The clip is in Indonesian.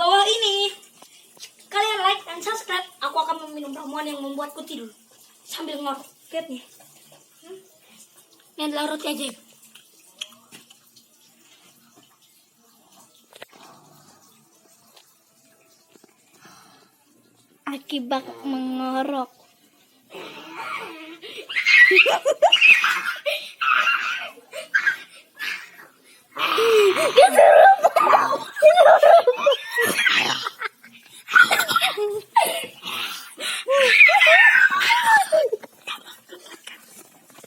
bawah ini. Kalian like dan subscribe. Aku akan meminum ramuan yang membuatku tidur sambil ngorok. Lihat nih. Ini adalah roti ajaib. Akibat mengorok. Dia serem.